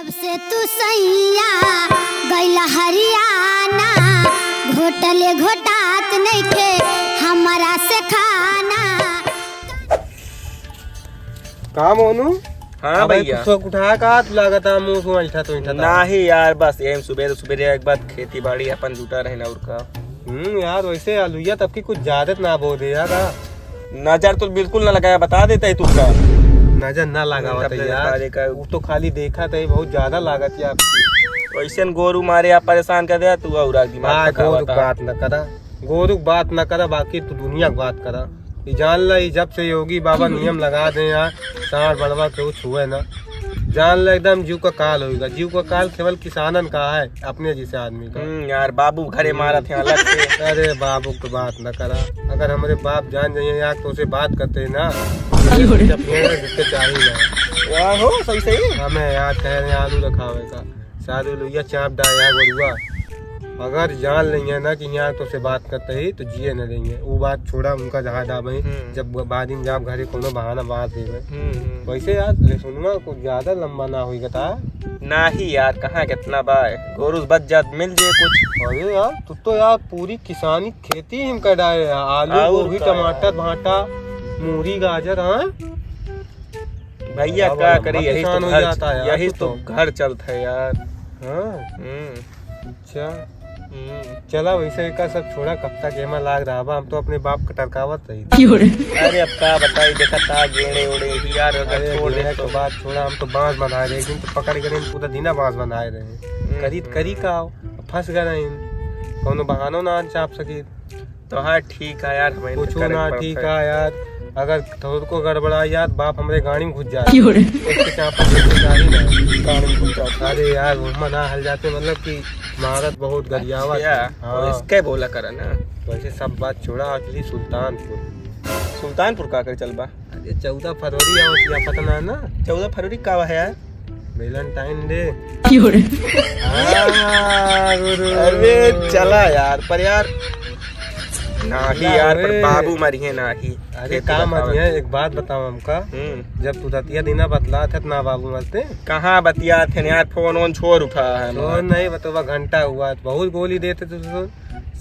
जब से तू सैया गैला हरियाणा घोटले घोटात नइखे हमरा से खाना। काम मोनू। हाँ भैया तो उठा का तू लागता मुंह से उठा तो उठा नहीं यार, बस एम सुबह एक बार खेती बाड़ी अपन जुटा रहे ना उनका। यार वैसे आलूया तब की कुछ ज्यादा ना बोल दे यार। नजर तो बिल्कुल ना लगाया, बता देता है तुमका। नजर ना लगावा यार, वो तो खाली देखा था बहुत ज्यादा लागत है आपकी। वैसे गोरू मारे आप परेशान कर दिया तू और दिमाग गोरू बात न करा, गोरू बात न करा, बाकी तू दुनिया बात करा। जान ला जब से योगी बाबा नियम लगा दे यार, सांड बड़वा के छुए ना, जान ला एकदम जीव का काल होगा। जीव का काल केवल किसानन का है, अपने जैसे आदमी का। यार बाबू घरे मारा थे अलग से। अरे बाबू की बात न करा, अगर हमारे बाप जान जाइए यार तो उसे बात करते ना जिससे चाहिए ना हो सही सही। हमें यार कह रहे आलू रखावे का सालू लोहिया चाप डाया गोरुआ। अगर जान लेंगे ना कि यहाँ तो से बात करते ही तो जिए न देंगे। वो बात छोड़ा उनका जहाँ डाबे जब बादिन जाब घरे कोनो बहाना बात देवे। वैसे यार ले सुनवा कुछ ज्यादा लंबा ना हुई था ना ही यार, कहाँ कितना बाय गोरुस बच जात मिल जाए कुछ। अरे यार तू तो यार पूरी किसानी खेती हम कर डाले, आलू गोभी टमाटर भाटा मूरी गाजर। हाँ भैया क्या करी, यही तो घर चलता है यार। हाँ अच्छा चला वैसे का सब छोड़ा, कब तक एमा लाग रहा बा, हम तो अपने बाप का टरकावत रही। अरे अब क्या बताई, देखा था गेड़े उड़े यार। अगर छोड़ दे तो बात छोड़ा, हम तो बांस बनाए रहे, एक दिन तो पकड़ गए पूरा दिना बांस बनाए रहे। करी का फंस गए, कोनो बहानो ना चाप सकी। तो हाँ ठीक है यार, कुछ ना ठीक है यार। अगर थोड़ को गड़बड़ा यार बाप हमारे गाड़ी में घुस जाए। अरे यार वो ना हल जाते, मतलब कि महारत बहुत गरियावा। हाँ इसके बोला करा ना। वैसे सब बात छोड़ा, असली सुल्तानपुर का कर चल बा। अरे 14 फरवरी आवत पता ना ना। 14 फरवरी का है यार, वैलेंटाइन डे। अरे चला यार, पर यार नाही यार, पर बाबू मरिए नाही। अरे काम मरिए, एक बात बताओ हमका, जब तू दतिया दिना बतला थे ना बाबू मरते कहाँ बतिया थे यार, फोन वोन छोड़ उठा है। फोन नहीं बतवा, घंटा हुआ बहुत गोली देते थे।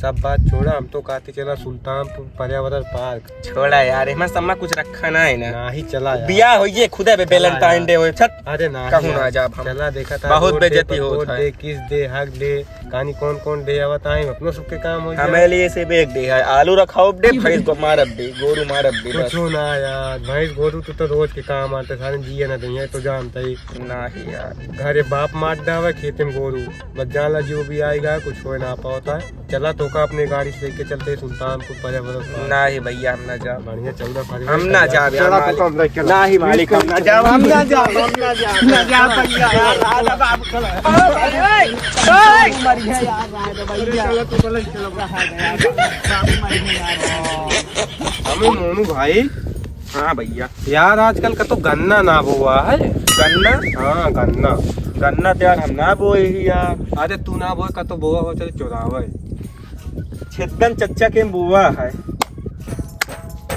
सब बात छोड़ा, हम तो कहते चला सुल्तानपुर पर्यावरण पार्क। छोड़ा यार, हमें सम्मा कुछ रखा ना है ना ही चला बिया होइए खुदे पे वैलेंटाइन डे होए छत। अरे ना कहूं ना जा, चला देखा था बहुत बेइज्जती होता है। किस दे हक दे कहानी कौन कौन दे आवत आए अपनो सबके काम हो। हमें लिए से बेग दे है, आलू रखाओ दे, भैंस को मारब दे, गोरू मारब दे। कुछ ना यार, भैंस गोरू तो रोज के काम आते, सारे जिए ना देंगे तो जानता ही ना ही यार। घरे बाप मार डावे खेते में गोरू, बस जान ला जो भी आएगा कुछ हो ना पाता है। चला तो का अपने गाड़ी से लेके चलते सुल्तानपुर पर्यावरण। ना ही भैया हम ना जा, बढ़िया 14 फरवरी हम ना जा यार, ना ही मालिक हम ना जा, हम ना जा, हम ना जा, ना जा भैया यार। राजा बाबू चलो मर गया यार, राजा भैया चलो तू चलो चलो बाबू मर गया यार। हमें मोनू भाई। हाँ भैया यार आजकल का तो गन्ना ना बोआ है। गन्ना? हाँ गन्ना तो यार हम ना बोए ही यार। अरे तू ना बोए का तो बोआ हो चल चौरावे छेदन चच्चा के बुआ है।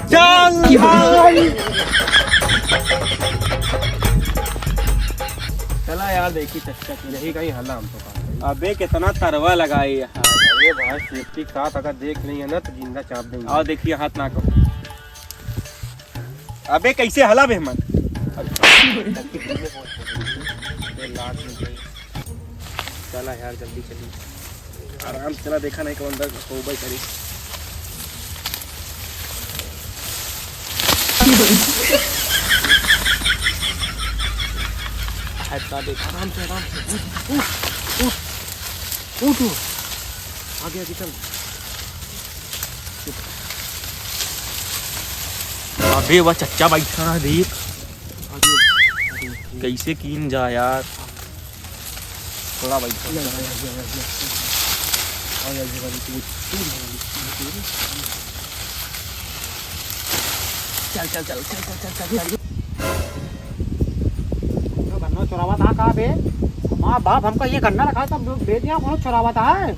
चल चला यार, देखी चच्चा की यही कहीं हल्ला हम तो। अबे कितना तरवा लगाए यहाँ। अरे भाई सेफ्टी के साथ अगर देख नहीं है ना तो जिंदा चाप देंगे। और देखिए हाथ ना करो। अबे कैसे हला बे मन। चला यार जल्दी चली, आराम से चला, देखा नहीं कौन हो भाई करी। आराम से उठ आगे आगे चल। अबे वह चच्चा बैठा है, देख कैसे कीन जा यार। थोड़ा बैठा चल चल चल चल चल चल चल। गन्ना चुरावा था कहाँ बे? माँ बाप हमका ये गन्ना रखा था, बेच दिया कौन चुरावा था है?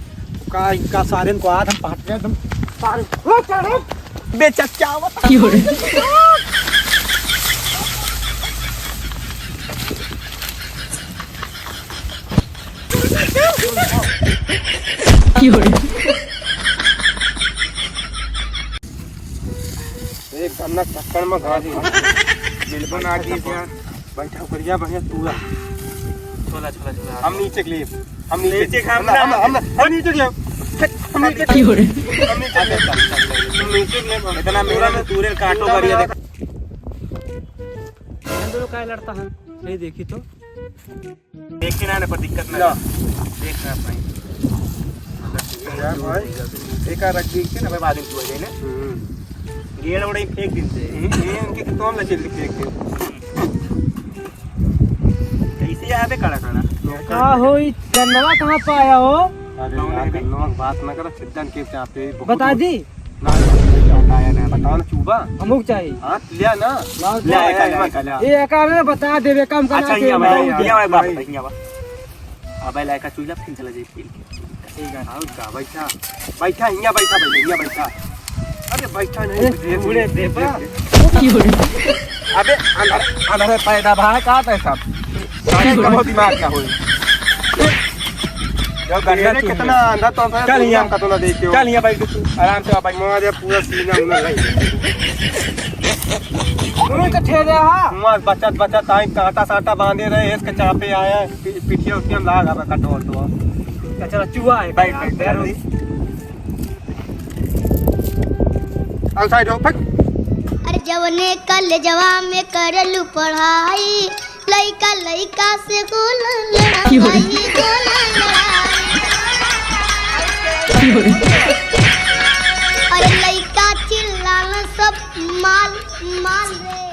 का इनका सारे को आज हम पाट रहे, तुम सारे बे चच्चा एक गन्ना चक्कर में घास बिलबन आ गई यार। बैठा करिया बढ़िया तूरा छोला छोला छोला हम नीचे के लिए हम नीचे नीचे खा- हम नीचे के लिए हम नीचे के लिए हम नीचे के लिए इतना मेरा में दूरे काटो करिए देख। अंदर काय लड़ता है नहीं देखी तो देख के ना पर दिक्कत ना ला। देख ना पाई यार भाई एक रख दी के ना बाद में तू जाए ना गेड़ उड़े फेंक दिन से ये उनके तो हम लचल के फेंक दे कैसे यहाँ पे खड़ा खड़ा का होई गन्नवा कहाँ पे आया हो अरे यार गन्नवा की बात ना करो सिद्धन के चापे बता दी ना बताया ना बताओ ना चूबा अमुक चाहिए हां लिया ना ले आया ले ये एकारे बता देवे काम करना अच्छा चाहिए। यहाँ भाई भाई, यहाँ बात भाई। यहाँ बा अब लायका चूल्हा फिर चला जाए पील ठीक है आओ का बैठा बैठा यहाँ बैठा भाई यहाँ बैठा अरे बैठा नहीं पूरे देवा अबे अंदर अंदर पैदा भाई कहाँ था सब सारे कमो दिमाग क्या होई जब गन्ना कितना अंधा तो चल यहाँ का तो ना देखियो चल यहाँ बैठ तू आराम से भाई मारे पूरा सीना उन्हें लग दोनों तो ठेरे हा मार बचत बचत आई कांटा साटा बांधे रहे इसके चापे आया पिठिया उसके हम लागा कटोर तो चला चूहा है बैठ बैठ बैठ आउटसाइड हो फट अरे जवने कल जवा में करलू पढ़ाई लइका लइका से गोल लड़ाई गोल लड़ाई अरे लइका चिल्लाना सब माल माल रे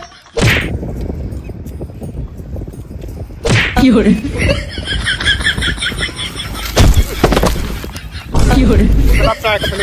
आप साइड पे